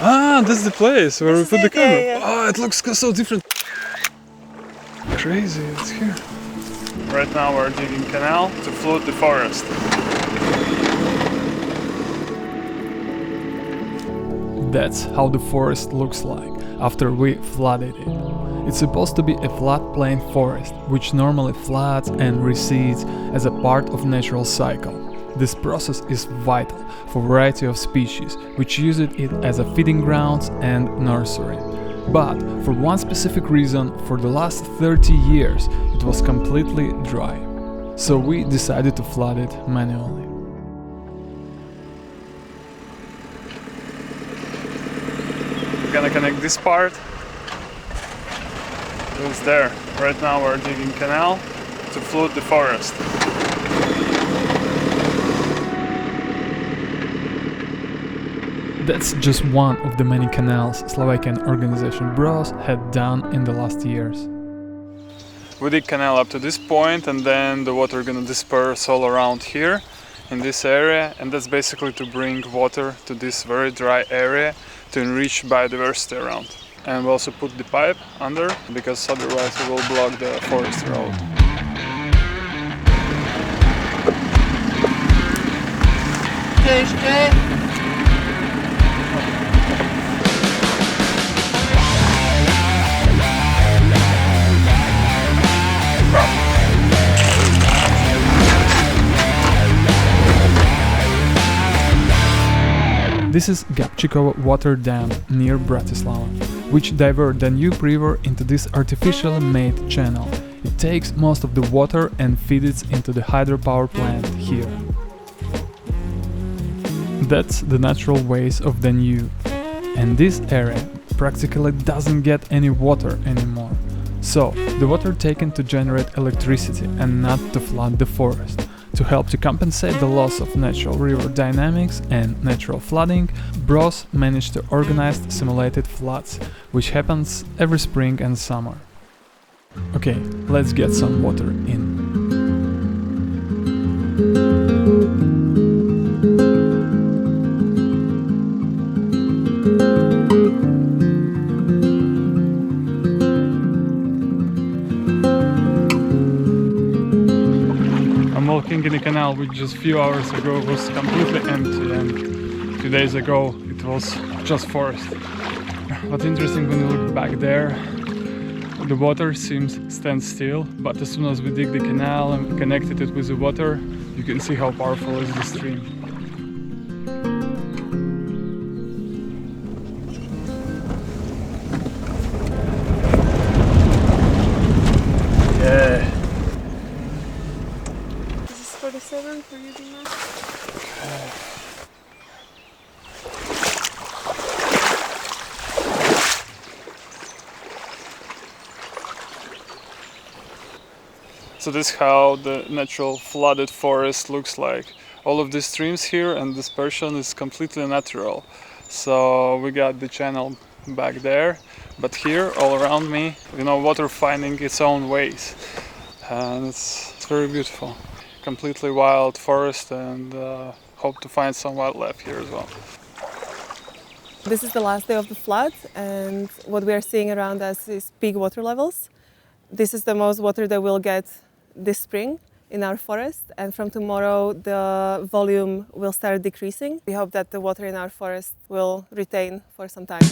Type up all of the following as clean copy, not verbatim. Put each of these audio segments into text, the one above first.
Ah, that's the place where we put the camera. Yeah. Oh, it looks so different. Crazy, it's here. Right now we're digging canal to flood the forest. That's how the forest looks like after we flooded it. It's supposed to be a floodplain forest, which normally floods and recedes as a part of natural cycle. This process is vital for a variety of species, which use it as a feeding grounds and nursery. But for one specific reason, for the last 30 years it was completely dry. So we decided to flood it manually. We're gonna connect this part. It's there. Right now we're digging canal to flood the forest. That's just one of the many canals Slovakian organization BROZ had done in the last years. We dig canal up to this point, and then the water gonna disperse all around here in this area, and that's basically to bring water to this very dry area to enrich biodiversity around. And we also put the pipe under, because otherwise it will block the forest road. This is Gabčíkovo Water Dam near Bratislava, which divert Danube River into this artificially made channel. It takes most of the water and feeds it into the hydropower plant here. That's the natural ways of Danube, and this area practically doesn't get any water anymore. So the water taken to generate electricity and not to flood the forest. To help to compensate the loss of natural river dynamics and natural flooding, BROZ managed to organize simulated floods, which happens every spring and summer. Okay, let's get some water in. Walking in the canal, which just a few hours ago was completely empty, and 2 days ago it was just forest. What's interesting, when you look back there, the water seems stand still, but as soon as we dig the canal and connected it with the water, you can see how powerful is the stream. Yeah. 47 for using that. So this is how the natural flooded forest looks like. All of these streams here and dispersion is completely natural. So we got the channel back there, but here all around me, water finding its own ways, and it's very beautiful. Completely wild forest, and hope to find some wildlife here as well. This is the last day of the flood, and what we are seeing around us is peak water levels. This is the most water that we'll get this spring in our forest, and from tomorrow the volume will start decreasing. We hope that the water in our forest will retain for some time.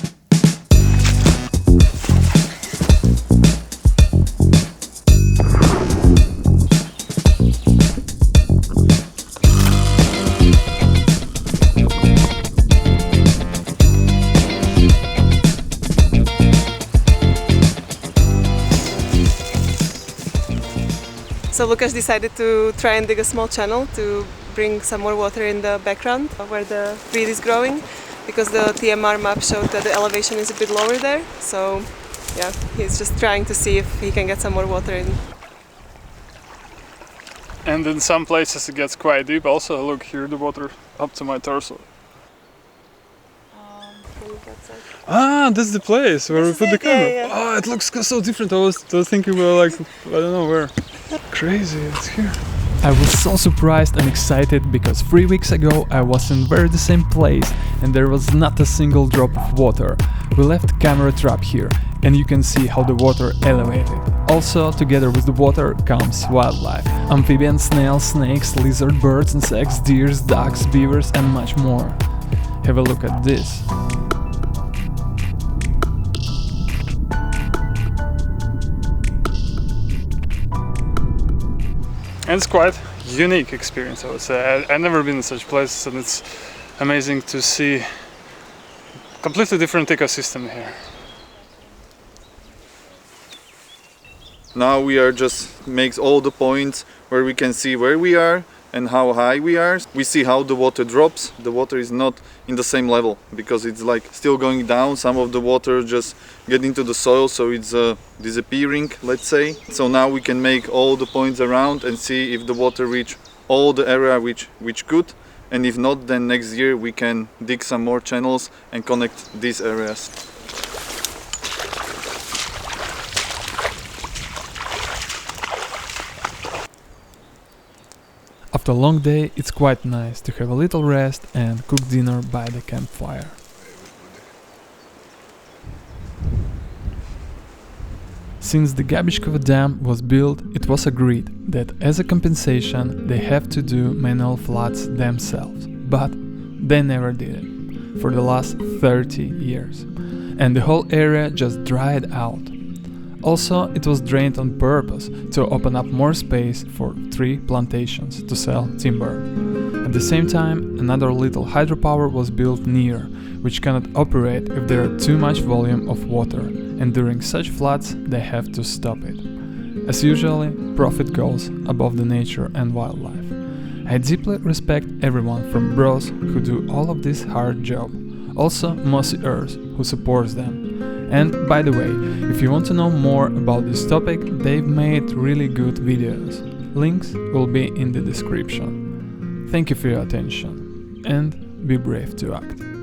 So Lukáš decided to try and dig a small channel to bring some more water in the background where the reed is growing, because the TMR map showed that the elevation is a bit lower there. So yeah, he's just trying to see if he can get some more water in. And in some places it gets quite deep. Also, look here, the water up to my torso. Ah, that's the place where we put the camera. Yeah. Oh, it looks so different. I was thinking we were like, I don't know where. Crazy, it's here. I was so surprised and excited because 3 weeks ago I was in very the same place and there was not a single drop of water. We left the camera trap here and you can see how the water elevated. Also, together with the water comes wildlife. Amphibians, snails, snakes, lizard birds, insects, deer, ducks, beavers and much more. Have a look at this. And it's quite unique experience, I would say. I've never been in such places, and it's amazing to see completely different ecosystem here. Now we are just makes all the points where we can see where we are and how high we are. We see how the water drops. The water is not in the same level because it's like still going down. Some of the water just get into the soil, so it's disappearing, let's say. So now we can make all the points around and see if the water reach all the area which could, and if not, then next year we can dig some more channels and connect these areas. After a long day, it's quite nice to have a little rest and cook dinner by the campfire. Since the Gabčíkovo Dam was built, it was agreed that as a compensation they have to do manual floods themselves, but they never did it for the last 30 years, and the whole area just dried out. Also, it was drained on purpose to open up more space for tree plantations to sell timber. At the same time, another little hydropower was built near, which cannot operate if there are too much volume of water, and during such floods they have to stop it. As usually, profit goes above the nature and wildlife. I deeply respect everyone from BROZ who do all of this hard job, also Mossy Earth who supports them. And by the way, if you want to know more about this topic, they've made really good videos. Links will be in the description. Thank you for your attention and be brave to act.